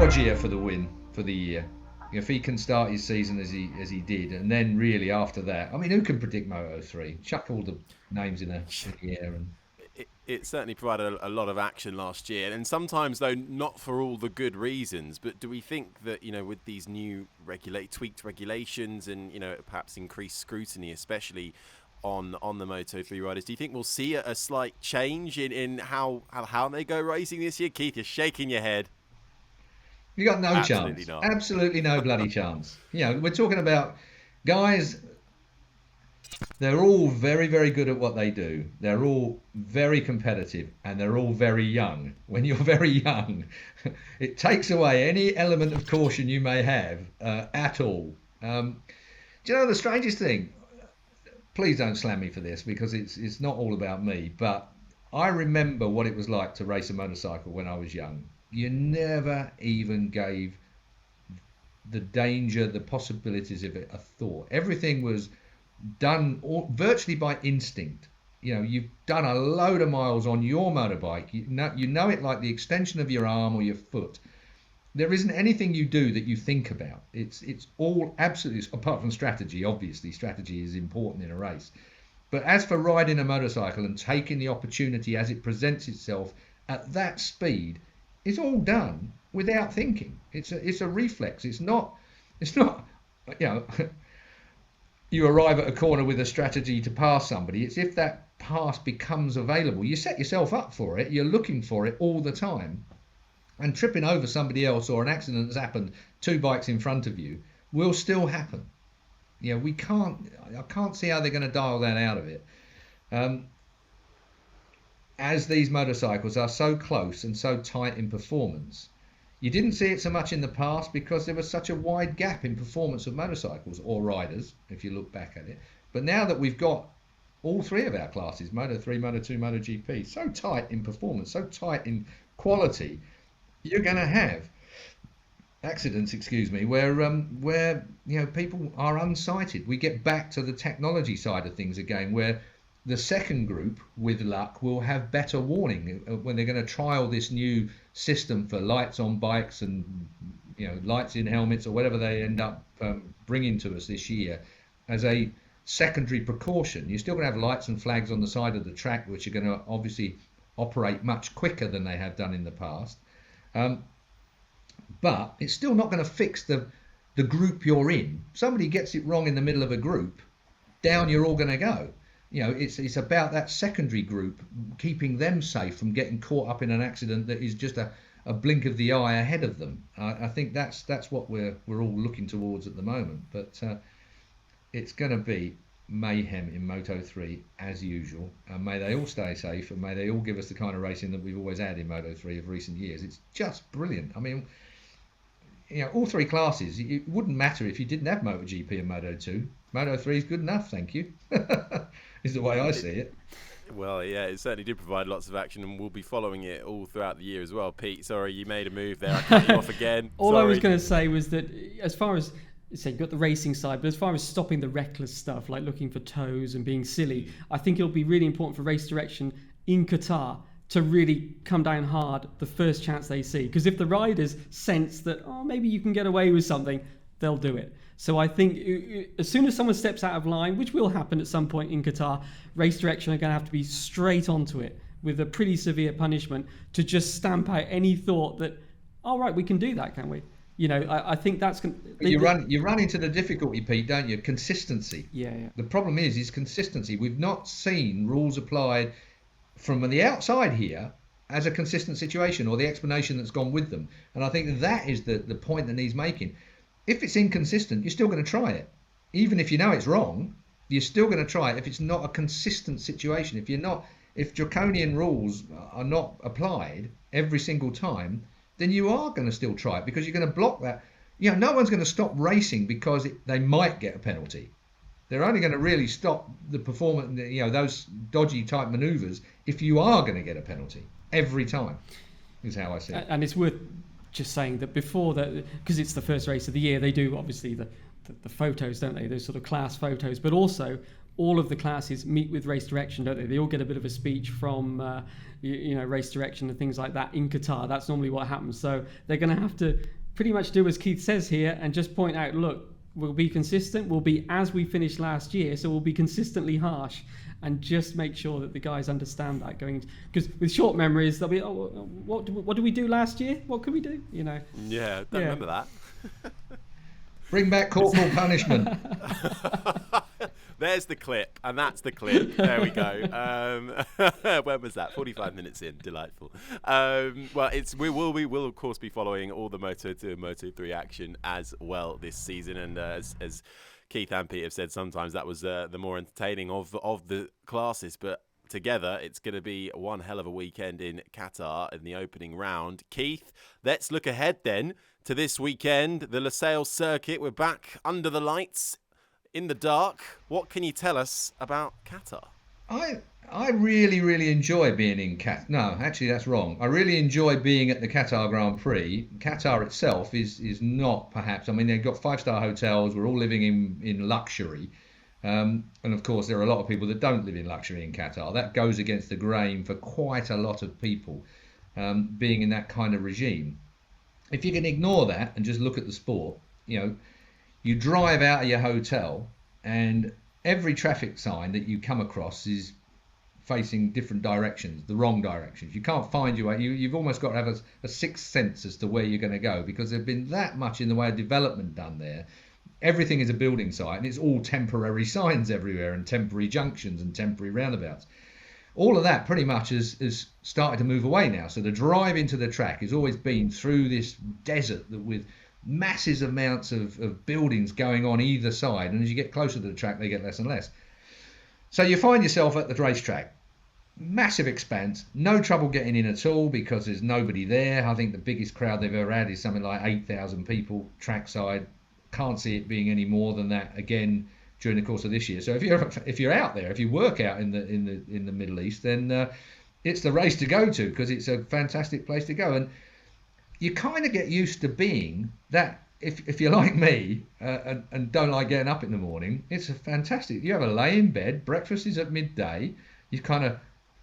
Foggia for the win for the year. If he can start his season as he did, and then really after that, I mean, who can predict Moto 3? Chuck all the names in the air. And it certainly provided a lot of action last year, and sometimes, though, not for all the good reasons. But do we think that, with these new tweaked regulations and, perhaps increased scrutiny, especially on the Moto3 riders, do you think we'll see a slight change in how they go racing this year? Keith, you're shaking your head. You got no Absolutely chance. Not. Absolutely no bloody chance. We're talking about guys. They're all very, very good at what they do. They're all very competitive, and they're all very young. When you're very young, it takes away any element of caution you may have at all. Do you know the strangest thing? Please don't slam me for this, because it's not all about me. But I remember what it was like to race a motorcycle when I was young. You never even gave the danger, the possibilities of it a thought. Everything was done virtually by instinct. You've done a load of miles on your motorbike. You know it like the extension of your arm or your foot. There isn't anything you do that you think about. It's all absolutely, apart from strategy. Obviously, strategy is important in a race. But as for riding a motorcycle and taking the opportunity as it presents itself at that speed, it's all done without thinking. It's a reflex. It's not. You arrive at a corner with a strategy to pass somebody. It's if that pass becomes available. You set yourself up for it. You're looking for it all the time. And tripping over somebody else, or an accident that's happened 2 bikes in front of you, will still happen. I can't see how they're going to dial that out of it. As these motorcycles are so close and so tight in performance, you didn't see it so much in the past because there was such a wide gap in performance of motorcycles or riders, if you look back at it. But now that we've got all three of our classes, Moto3, Moto2, MotoGP, so tight in performance, so tight in quality, you're going to have accidents, where people are unsighted. We get back to the technology side of things again, where the second group, with luck, will have better warning when they're going to trial this new system for lights on bikes and lights in helmets, or whatever they end up bringing to us this year as a secondary precaution. You're still going to have lights and flags on the side of the track, which are going to obviously operate much quicker than they have done in the past. But it's still not going to fix the group you're in. Somebody gets it wrong in the middle of a group, down you're all going to go. It's about that secondary group, keeping them safe from getting caught up in an accident that is just a blink of the eye ahead of them. I think that's what we're all looking towards at the moment. But it's going to be mayhem in Moto3 as usual. May they all stay safe, and may they all give us the kind of racing that we've always had in Moto3 of recent years. It's just brilliant. I mean, all three classes, it wouldn't matter if you didn't have MotoGP and Moto2. Moto3 is good enough, thank you. Is the way I see it. Well, yeah, it certainly did provide lots of action, and we'll be following it all throughout the year as well. Pete, sorry, you made a move there. I cut you off again. All I was going to say was that as far as, say, you've got the racing side, but as far as stopping the reckless stuff, like looking for toes and being silly, I think it'll be really important for race direction in Qatar to really come down hard the first chance they see. Because if the riders sense that, maybe you can get away with something, they'll do it. So I think as soon as someone steps out of line, which will happen at some point in Qatar, race direction are going to have to be straight onto it with a pretty severe punishment to just stamp out any thought that, all right, we can do that, can we? I think that's... You run into the difficulty, Pete, don't you? Consistency. Yeah. The problem is consistency. We've not seen rules applied from the outside here as a consistent situation, or the explanation that's gone with them. And I think that is the point that he's making. If it's inconsistent, you're still going to try it. Even if you know it's wrong, you're still going to try it if it's not a consistent situation. If draconian rules are not applied every single time, then you are going to still try it, because you're going to block that. No one's going to stop racing because they might get a penalty. They're only going to really stop the performance, those dodgy type manoeuvres, if you are going to get a penalty every time, is how I see it. And it's worth just saying that before that, because it's the first race of the year, they do obviously the photos, don't they? Those sort of class photos, but also all of the classes meet with race direction, don't they? They all get a bit of a speech from race direction and things like that in Qatar. That's normally what happens. So they're going to have to pretty much do as Keith says here and just point out, look, we'll be consistent. We'll be as we finished last year, so we'll be consistently harsh, and just make sure that the guys understand that going. Because with short memories, they'll be, what did we do last year? What could we do? Yeah, don't remember that. Bring back corporal punishment. There's the clip, and that's the clip. There we go. When was that? 45 minutes in. Delightful. Well, we'll of course be following all the Moto 2 and Moto 3 action as well this season, and as Keith and Pete have said, sometimes that was the more entertaining of the classes, but together it's going to be one hell of a weekend in Qatar in the opening round. Keith, let's look ahead then to this weekend, the Losail circuit. We're back under the lights in the dark. What can you tell us about Qatar? I really, really enjoy being in Qatar. No, actually, that's wrong. I really enjoy being at the Qatar Grand Prix. Qatar itself is not perhaps. I mean, they've got 5-star hotels. We're all living in luxury. And of course, there are a lot of people that don't live in luxury in Qatar. That goes against the grain for quite a lot of people being in that kind of regime. If you can ignore that and just look at the sport, you drive out of your hotel and every traffic sign that you come across is facing different directions, the wrong directions. You can't find your way. You've almost got to have a sixth sense as to where you're going to go, because there's been that much in the way of development done there. Everything is a building site, and it's all temporary signs everywhere, and temporary junctions and temporary roundabouts. All of that pretty much has started to move away now. So the drive into the track has always been through this desert with massive amounts of buildings going on either side, and as you get closer to the track, they get less and less. So you find yourself at the racetrack, massive expanse, no trouble getting in at all because there's nobody there. I think the biggest crowd they've ever had is something like 8,000 people trackside. Can't see it being any more than that again during the course of this year. So if you're out there, if you work out in the Middle East, then it's the race to go to, because it's a fantastic place to go. And you kind of get used to being that. If you're like me and don't like getting up in the morning, it's a fantastic. You have a lay in bed, breakfast is at midday, you kind of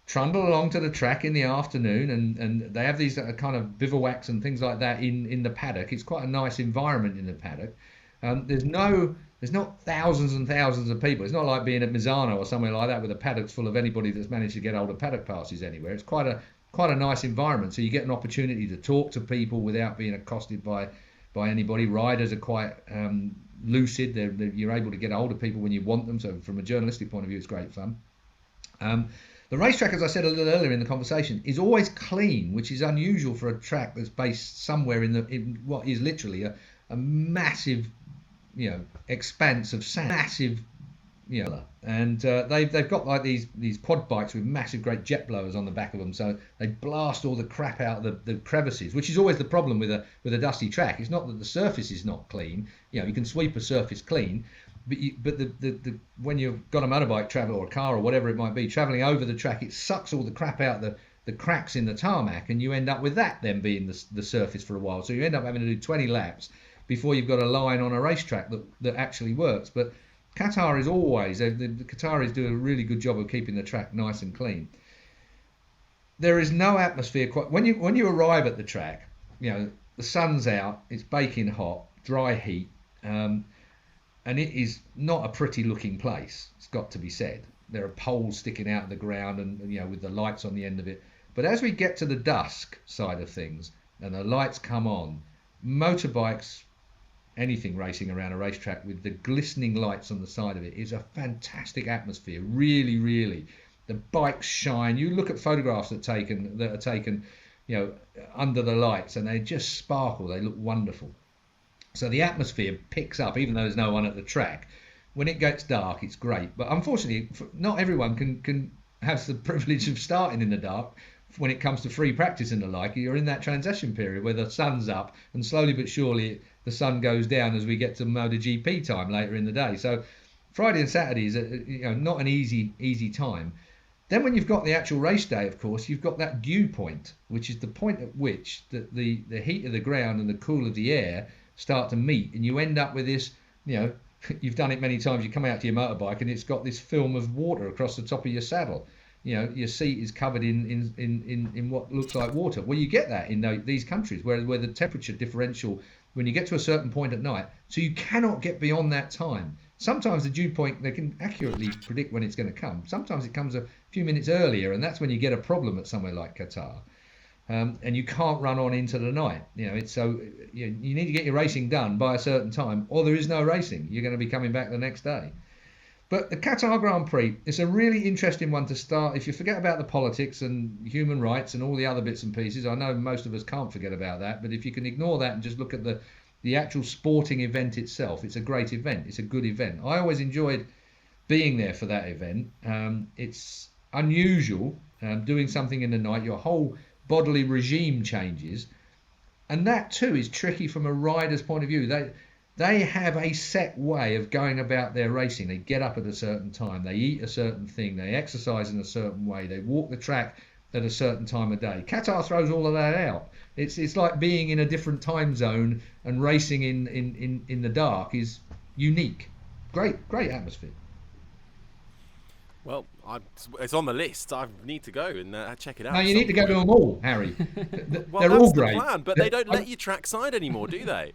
trundle along to the track in the afternoon, and they have these kind of bivouacs and things like that in the paddock. It's quite a nice environment in the paddock. There's not thousands and thousands of people. It's not like being at Misano or somewhere like that, where the paddock's full of anybody that's managed to get hold of paddock passes anywhere. It's quite a nice environment, so you get an opportunity to talk to people without being accosted by anybody. Riders are quite lucid. You're able to get a hold of people when you want them. So from a journalistic point of view, it's great fun. The racetrack, as I said a little earlier in the conversation, is always clean, which is unusual for a track that's based somewhere in what is literally a massive, expanse of sand, massive, and they've got like these quad bikes with massive great jet blowers on the back of them, so they blast all the crap out of the crevices, which is always the problem with a dusty track. It's not that the surface is not clean. You can sweep a surface clean, but the when you've got a motorbike travel or a car or whatever it might be traveling over the track, it sucks all the crap out the cracks in the tarmac, and you end up with that then being the surface for a while. So you end up having to do 20 laps before you've got a line on a racetrack that actually works. But Qatar is always, the Qataris do a really good job of keeping the track nice and clean. There is no atmosphere when you arrive at the track. The sun's out, it's baking hot, dry heat, and it is not a pretty looking place. It's got to be said. There are poles sticking out of the ground, and with the lights on the end of it. But as we get to the dusk side of things and the lights come on, motorbikes, anything racing around a racetrack with the glistening lights on the side of it is a fantastic atmosphere. Really, really, the bikes shine. You look at photographs that are taken, under the lights, and they just sparkle. They look wonderful. So the atmosphere picks up, even though there's no one at the track. When it gets dark, it's great. But unfortunately, not everyone can have the privilege of starting in the dark. When it comes to free practice and the like, you're in that transition period where the sun's up, and slowly but surely the sun goes down as we get to MotoGP time later in the day. So Friday and Saturday is not an easy time. Then when you've got the actual race day, of course, you've got that dew point, which is the point at which the heat of the ground and the cool of the air start to meet, and you end up with this you've done it many times. You come out to your motorbike and it's got this film of water across the top of your saddle. Your seat is covered in what looks like water. Well, you get that in these countries where the temperature differential, when you get to a certain point at night, so you cannot get beyond that time. Sometimes the dew point, they can accurately predict when it's going to come. Sometimes it comes a few minutes earlier, and that's when you get a problem at somewhere like Qatar. And you can't run on into the night. It's so you need to get your racing done by a certain time, or there is no racing. You're going to be coming back the next day. But the Qatar Grand Prix is a really interesting one to start. If you forget about the politics and human rights and all the other bits and pieces, I know most of us can't forget about that. But if you can ignore that and just look at the actual sporting event itself, it's a great event. It's a good event. I always enjoyed being there for that event. It's unusual doing something in the night. Your whole bodily regime changes, and that too is tricky from a rider's point of view. They have a set way of going about their racing. They get up at a certain time, they eat a certain thing, they exercise in a certain way, they walk the track at a certain time of day. Qatar throws all of that out. It's like being in a different time zone, and racing in the dark is unique. Great atmosphere. Well, it's on the list. I need to go and check it out. No, you need to go to them all, Harry. Well, they're all great. The plan, but they don't let you trackside anymore, do they?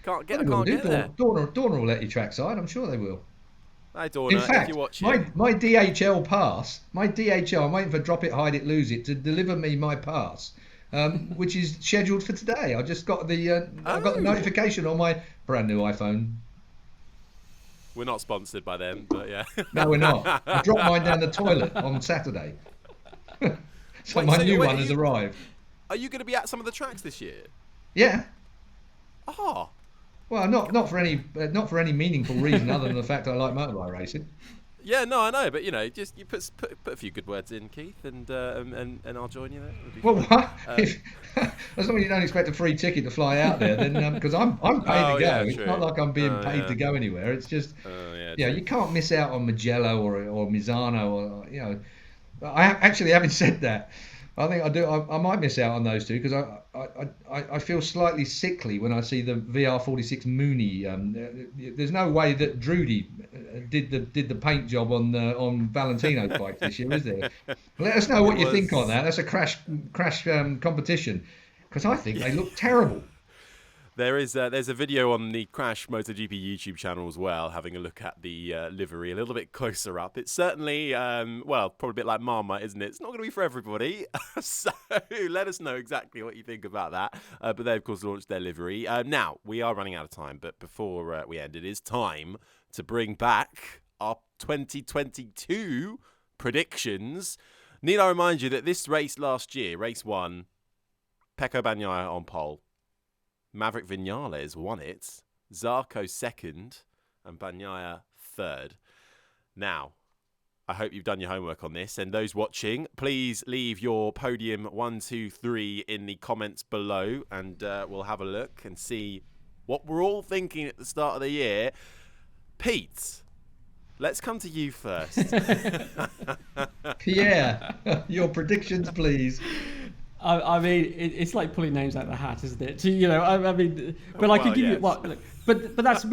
I can't get there. Dorna will let you trackside. I'm sure they will. Hey, Dorna, In fact, if you're watching, my DHL pass, I'm waiting for Drop It, Hide It, Lose It to deliver me my pass, which is scheduled for today. I just got I got the notification on my brand new iPhone. We're not sponsored by them, but yeah. No, we're not. I dropped mine down the toilet on Saturday. So my new one has arrived. Are you going to be at some of the tracks this year? Yeah. Oh. Well, not for any meaningful reason other than the fact I like motorbike racing. Yeah, no, I know, but just you put a few good words in, Keith, and I'll join you there. Well, what? As long as you don't expect a free ticket to fly out there, then because I'm paid to go. Yeah, it's not like I'm being paid to go anywhere. It's just you can't miss out on Mugello or Misano or I actually, having said that, I think I do. I might miss out on those two because I feel slightly sickly when I see the VR46 Mooney. There's no way that Drudy did the paint job on Valentino's bike this year, is there? Let us know what you think on that. That's a crash competition because I think they look terrible. There's a video on the Crash MotoGP YouTube channel as well, having a look at the livery a little bit closer up. It's certainly, probably a bit like Marmite, isn't it? It's not going to be for everybody. So let us know exactly what you think about that. But they, of course, launched their livery. Now, we are running out of time, but before we end, it is time to bring back our 2022 predictions. Need I remind you that this race last year, race 1, Pecco Bagnaia on pole. Maverick Viñales won it, Zarco second, and Bagnaia third. Now, I hope you've done your homework on this, and those watching, please leave your podium 1, 2, 3 in the comments below, and we'll have a look and see what we're all thinking at the start of the year. Pete, let's come to you first. Pierre, your predictions, please. I mean, it's like pulling names out of the hat, isn't it? I mean, but I could give you what. Look, but that's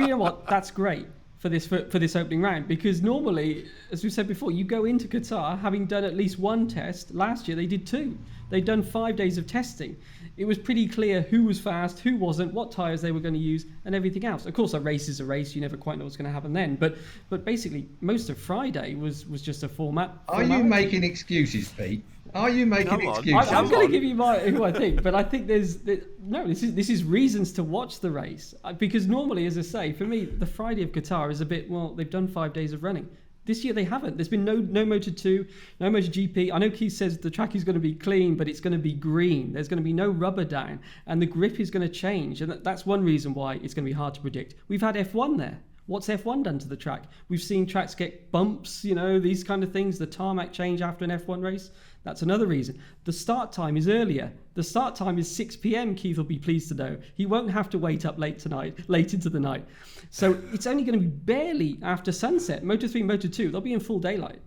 that's great for this opening round, because normally, as we said before, you go into Qatar having done at least one test. Last year they did 2. They'd done 5 days of testing. It was pretty clear who was fast, who wasn't, what tyres they were going to use, and everything else. Of course, a race is a race. You never quite know what's going to happen then. But basically, most of Friday was just a format. Are you making excuses, Pete? Are you making excuses? I'm going to give you who I think, but I think this is reasons to watch the race, because normally, as I say, for me, the Friday of Qatar is a bit, they've done 5 days of running. This year they haven't. There's been no Moto2, no MotoGP. I know Keith says the track is going to be clean, but it's going to be green. There's going to be no rubber down, and the grip is going to change. And that's one reason why it's going to be hard to predict. We've had F1 there. What's F1 done to the track? We've seen tracks get bumps, these kind of things. The tarmac change after an F1 race. That's another reason. The start time is earlier. The start time is 6 p.m, Keith will be pleased to know. He won't have to wait up late into the night. So it's only going to be barely after sunset. Moto3, Moto2, they'll be in full daylight.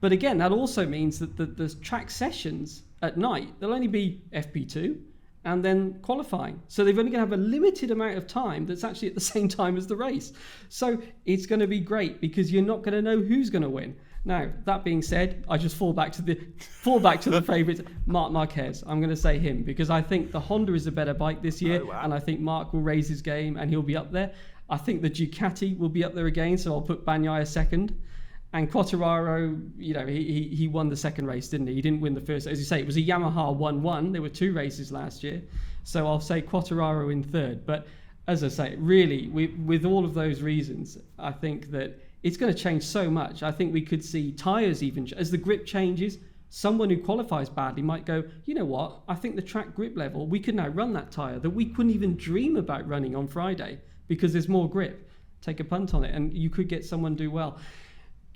But again, that also means that the track sessions at night, there'll only be FP2 and then qualifying. So they've only going to have a limited amount of time that's actually at the same time as the race. So it's going to be great because you're not going to know who's going to win. Now, that being said, I just fall back to the favourite, Marc Marquez. I'm going to say him because I think the Honda is a better bike this year, and I think Marc will raise his game and he'll be up there. I think the Ducati will be up there again, so I'll put Bagnaia second. And Quartararo, he won the second race, didn't he? He didn't win the first. As you say, it was a Yamaha 1-1. There were 2 races last year. So I'll say Quartararo in third. But as I say, really, with all of those reasons, I think that it's going to change so much. I think we could see tyres even, as the grip changes, someone who qualifies badly might go, you know what, I think the track grip level, we could now run that tyre that we couldn't even dream about running on Friday because there's more grip. Take a punt on it and you could get someone do well.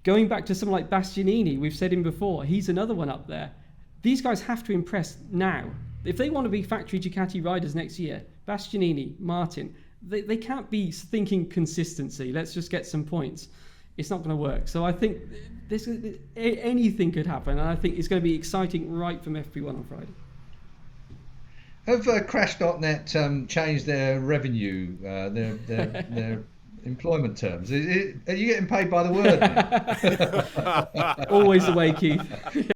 Going back to someone like Bastianini, we've said him before, he's another one up there. These guys have to impress now. If they want to be factory Ducati riders next year, Bastianini, Martin, they can't be thinking consistency. Let's just get some points. It's not going to work. So I think anything could happen, and I think it's going to be exciting right from FP1 on Friday. Have Crash.net changed their revenue, their employment terms? Are you getting paid by the word now? Always the way, Keith.